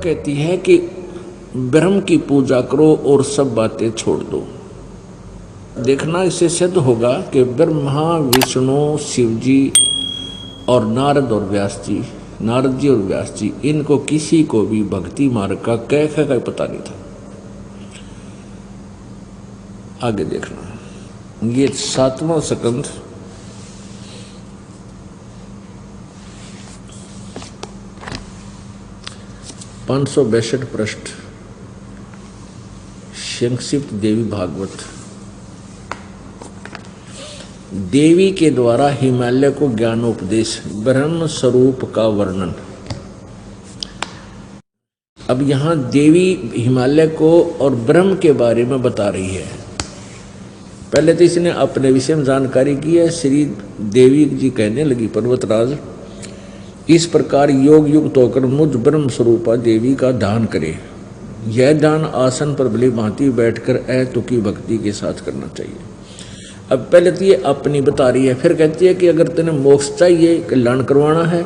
कहती है कि ब्रह्म की पूजा करो और सब बातें छोड़ दो। देखना इससे सिद्ध होगा कि ब्रह्मा, विष्णु, शिव जी और नारद और व्यास जी, नारद जी और व्यास जी, इनको किसी को भी भक्ति मार्ग का कैसे का पता नहीं था। आगे देखना, ये 7वां स्कंध 562 पृष्ठ, संक्षिप्त देवी भागवत। देवी के द्वारा हिमालय को ज्ञानोपदेश, ब्रह्म स्वरूप का वर्णन। अब यहां देवी हिमालय को और ब्रह्म के बारे में बता रही है। पहले तो इसने अपने विषय में जानकारी की है। श्री देवी जी कहने लगी, पर्वतराज इस प्रकार योग युक्त होकर मुझ ब्रह्म स्वरूपा देवी का ध्यान करे। यह ध्यान आसन पर भली भांति बैठकर अतुकी भक्ति के साथ करना चाहिए। अब पहले तो ये अपनी बता रही है, फिर कहती है कि अगर तेने मोक्ष चाहिए, कल्याण करवाना है,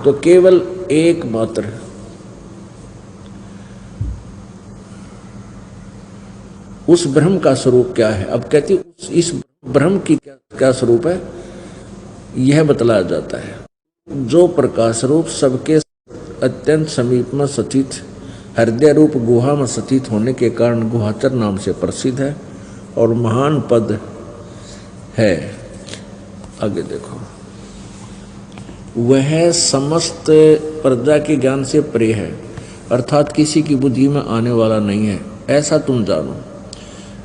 तो केवल एकमात्र उस ब्रह्म का स्वरूप क्या है। अब कहती इस ब्रह्म की क्या स्वरूप है, यह बतलाया जाता है। जो प्रकाश रूप सबके अत्यंत समीप में स्थित, हृदय रूप गुहा में स्थित होने के कारण गुहाचर नाम से प्रसिद्ध है और महान पद है। आगे देखो, वह समस्त प्रजा के ज्ञान से परे है, अर्थात किसी की बुद्धि में आने वाला नहीं है, ऐसा तुम जानो।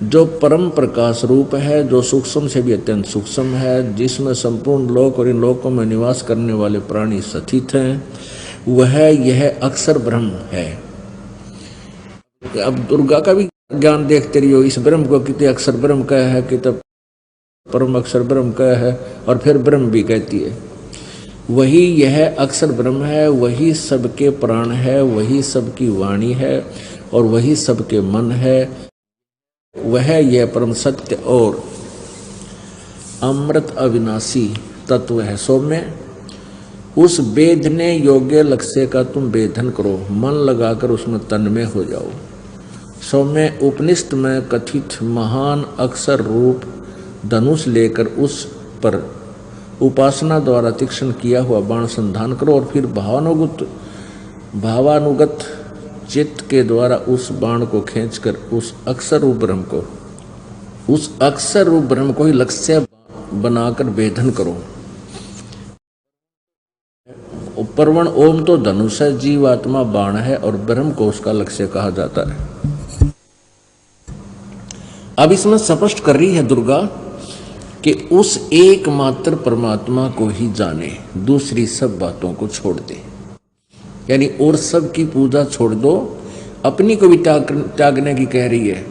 जो परम प्रकाश रूप है, जो सूक्ष्म से भी अत्यंत सूक्ष्म है, जिसमें संपूर्ण लोक और इन लोकों में निवास करने वाले प्राणी स्थित हैं, वह यह अक्षर ब्रह्म है। अब दुर्गा का भी ज्ञान देखते रहियो, इस ब्रह्म को कितने अक्षर ब्रह्म का है, कितने परम अक्षर ब्रह्म का है, और फिर ब्रह्म भी कहती है। वही यह अक्षर ब्रह्म है, वही सबके प्राण है, वही सबकी वाणी है और वही सबके मन है। वह यह परम सत्य और अमृत अविनाशी तत्व है। सौम्य, उस वेदने योग्य लक्ष्य का तुम वेदन करो, मन लगाकर उसमें तन्मय हो जाओ। सौम्य, उपनिषद में कथित महान अक्षर रूप धनुष लेकर उस पर उपासना द्वारा तीक्ष्ण किया हुआ बाण संधान करो और फिर भावानुगत चित्त के द्वारा उस बाण को खींचकर उस अक्षर रूप ब्रह्म को ही लक्ष्य बनाकर वेधन करो। परवण ओम तो धनुष है, जीवात्मा बाण है और ब्रह्म को उसका लक्ष्य कहा जाता है। अब इसमें स्पष्ट कर रही है दुर्गा कि उस एकमात्र परमात्मा को ही जाने, दूसरी सब बातों को छोड़ दे। यानी और सब की पूजा छोड़ दो, अपनी को भी त्यागने की कह रही है।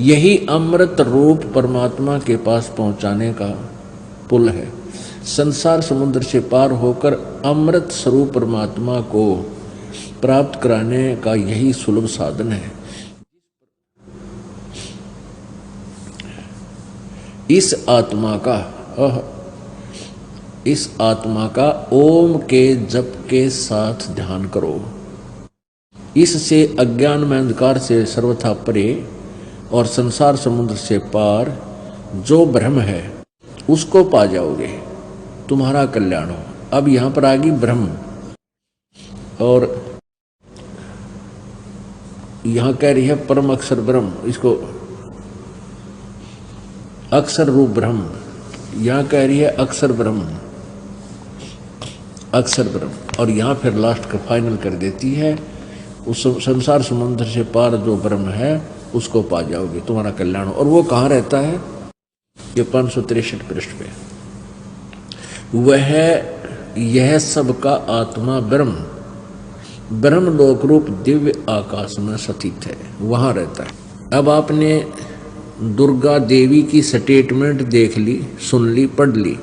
यही अमृत रूप परमात्मा के पास पहुंचाने का पुल है। संसार समुद्र से पार होकर अमृत स्वरूप परमात्मा को प्राप्त कराने का यही सुलभ साधन है। इस आत्मा का ओम के जप के साथ ध्यान करो। इससे अज्ञान में अंधकार से सर्वथा परे और संसार समुद्र से पार जो ब्रह्म है उसको पा जाओगे, तुम्हारा कल्याण हो। अब यहां पर आ गई ब्रह्म, और यहां कह रही है परम अक्षर ब्रह्म, इसको अक्षर रूप ब्रह्म। यहां कह रही है अक्षर ब्रह्म, अक्षर ब्रह्म, और यहां फिर लास्ट का फाइनल कर देती है, उस संसार समुद्र से पार जो ब्रह्म है उसको पा जाओगे, तुम्हारा कल्याण हो। और वो कहाँ रहता है, ये 563 पृष्ठ पे। वह यह सबका आत्मा ब्रह्म लोक रूप दिव्य आकाश में स्थित है, वहां रहता है। अब आपने दुर्गा देवी की स्टेटमेंट देख ली, सुन ली, पढ़ ली।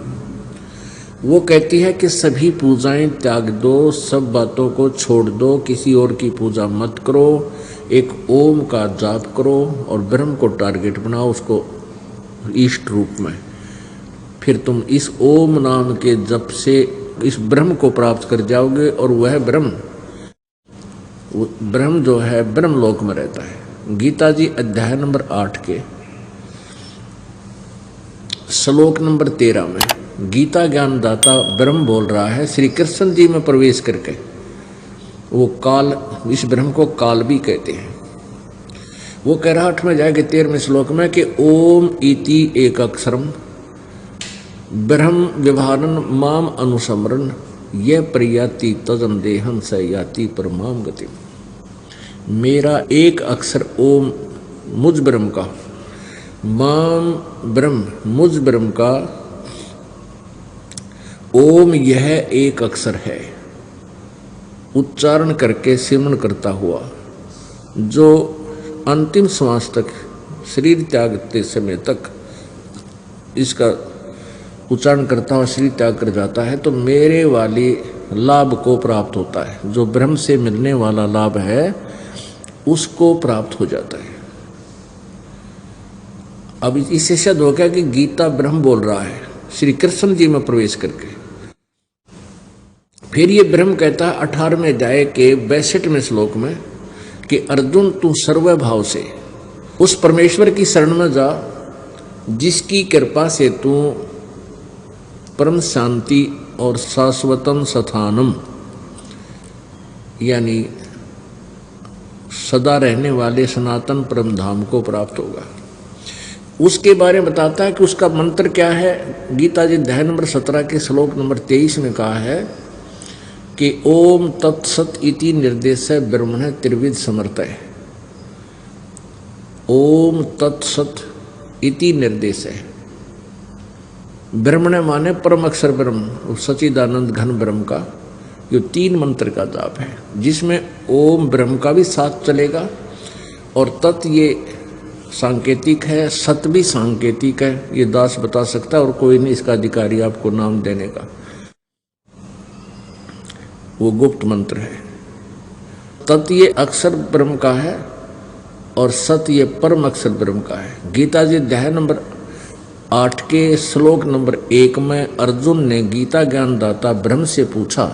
वो कहती है कि सभी पूजाएं त्याग दो, सब बातों को छोड़ दो, किसी और की पूजा मत करो, एक ओम का जाप करो और ब्रह्म को टारगेट बनाओ, उसको इष्ट रूप में। फिर तुम इस ओम नाम के जप से इस ब्रह्म को प्राप्त कर जाओगे और वह ब्रह्म वो ब्रह्म जो है ब्रह्म लोक में रहता है। गीता जी अध्याय नंबर 8 के श्लोक नंबर 13 में गीता ज्ञानदाता ब्रह्म बोल रहा है श्री कृष्ण जी में प्रवेश करके। वो काल, इस ब्रह्म को काल भी कहते हैं। वो कह रहा 8 में जाएगा 13वें श्लोक में कि ओम इति एक अक्षरम ब्रह्म व्यवहारन माम अनुसमरन ये प्रयाति तजन देहन स याति परमाम गति। मेरा एक अक्षर ओम मुझ ब्रह्म का, माम ब्रह्म मुझ ब्रह्म का ओम यह एक अक्षर है, उच्चारण करके सिमरन करता हुआ जो अंतिम श्वास तक शरीर त्यागते समय तक इसका उच्चारण करता हुआ शरीर त्याग कर जाता है तो मेरे वाली लाभ को प्राप्त होता है। जो ब्रह्म से मिलने वाला लाभ है उसको प्राप्त हो जाता है। अब इससे सिद्ध हो गया कि गीता ब्रह्म बोल रहा है श्री कृष्ण जी में प्रवेश करके। फिर ये ब्रह्म कहता है 18वें अध्याय के 62वें श्लोक में कि अर्जुन तू सर्वभाव से उस परमेश्वर की शरण में जा जिसकी कृपा से तू परम शांति और शाश्वतम स्थानम यानी सदा रहने वाले सनातन परम धाम को प्राप्त होगा। उसके बारे में बताता है कि उसका मंत्र क्या है। गीता जी अध्याय नंबर 17 के श्लोक नंबर 23 में कहा है कि ओम तत्सत इति निर्देश ब्रह्मण त्रिविध समर्थ है। ओम तत्सत इति निर्देश है। ब्रह्मण माने परम अक्षर ब्रह्म सच्चिदानंद घन ब्रह्म का जो 3 मंत्र का जाप है, जिसमें ओम ब्रह्म का भी साथ चलेगा और तत् ये सांकेतिक है, सत भी सांकेतिक है। ये दास बता सकता है और कोई नहीं इसका अधिकारी आपको नाम देने का। वो गुप्त मंत्र है। तत् ये अक्षर ब्रह्म का है और सत ये परम अक्षर ब्रह्म का है। गीता जी अध्याय नंबर 8 के श्लोक नंबर 1 में अर्जुन ने गीता ज्ञानदाता ब्रह्म से पूछा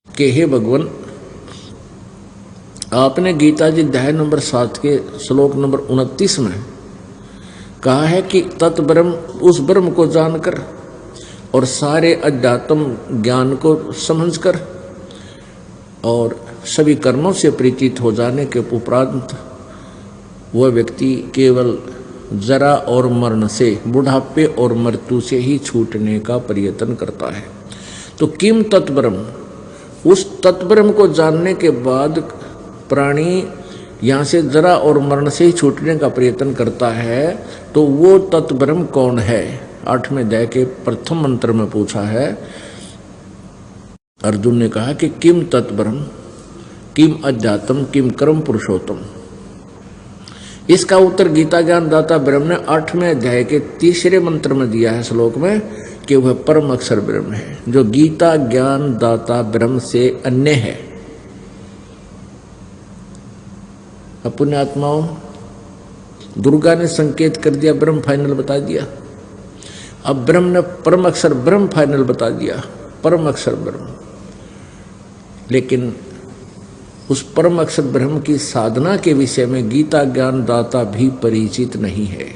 कि हे भगवान, आपने गीता जी अध्याय नंबर 7 के श्लोक नंबर 29 में कहा है कि तत् ब्रह्म उस ब्रह्म को जानकर और सारे अध्यात्म ज्ञान को समझकर और सभी कर्मों से परिचित हो जाने के उपरांत वह व्यक्ति केवल जरा और मरण से, बुढ़ापे और मृत्यु से ही छूटने का प्रयत्न करता है। तो किम तत्ब्रह्म, उस तत्ब्रह्म को जानने के बाद प्राणी यहाँ से जरा और मरण से ही छूटने का प्रयत्न करता है, तो वो तत्ब्रह्म कौन है? 8वें अध्याय के प्रथम मंत्र में पूछा है। अर्जुन ने कहा कि किम तत्ब्रह्म, किम अध्यात्म, किम कर्म पुरुषोत्तम। इसका उत्तर गीता ज्ञानदाता ब्रह्म ने 8वें अध्याय के 3रे मंत्र में दिया है श्लोक में कि वह परम अक्षर ब्रह्म है जो गीता ज्ञानदाता ब्रह्म से अन्य है। अब पुण्यात्माओं, दुर्गा ने संकेत कर दिया, ब्रह्म फाइनल बता दिया। अब ब्रह्म ने परम अक्षर ब्रह्म फाइनल बता दिया, परम अक्षर ब्रह्म। लेकिन उस परम अक्षर ब्रह्म की साधना के विषय में गीता ज्ञानदाता भी परिचित नहीं है,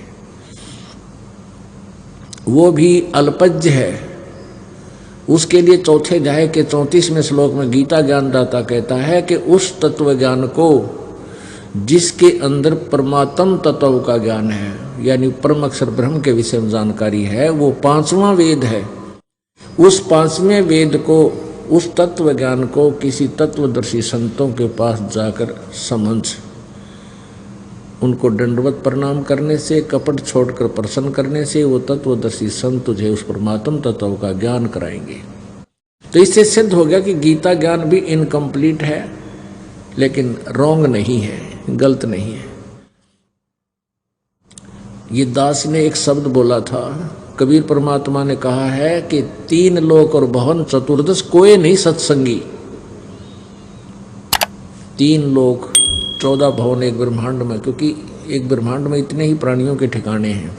वो भी अल्पज्ञ है। उसके लिए 4थे अध्याय के 34वें श्लोक में गीता ज्ञानदाता कहता है कि उस तत्व ज्ञान को जिसके अंदर परमात्म तत्व का ज्ञान है, यानी परम अक्षर ब्रह्म के विषय में जानकारी है, वो 5वां वेद है। उस 5वें वेद को, उस तत्व ज्ञान को किसी तत्वदर्शी संतों के पास जाकर समझ, उनको दंडवत प्रणाम करने से, कपट छोड़कर प्रसन्न करने से वो तत्वदर्शी संत तुझे उस परमात्म तत्व का ज्ञान कराएंगे। तो इससे सिद्ध हो गया कि गीता ज्ञान भी इनकम्प्लीट है, लेकिन रॉन्ग नहीं है, गलत नहीं है। ये दास ने एक शब्द बोला था, कबीर परमात्मा ने कहा है कि 3 लोक और भवन चतुर्दश कोई नहीं सत्संगी। 3 लोक 14 भवन एक ब्रह्मांड में, क्योंकि एक ब्रह्मांड में इतने ही प्राणियों के ठिकाने हैं।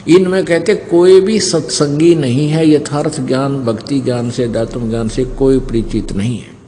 इनमें कहते कोई भी सत्संगी नहीं है, यथार्थ ज्ञान भक्ति ज्ञान से, अध्यात्म ज्ञान से कोई परिचित नहीं है।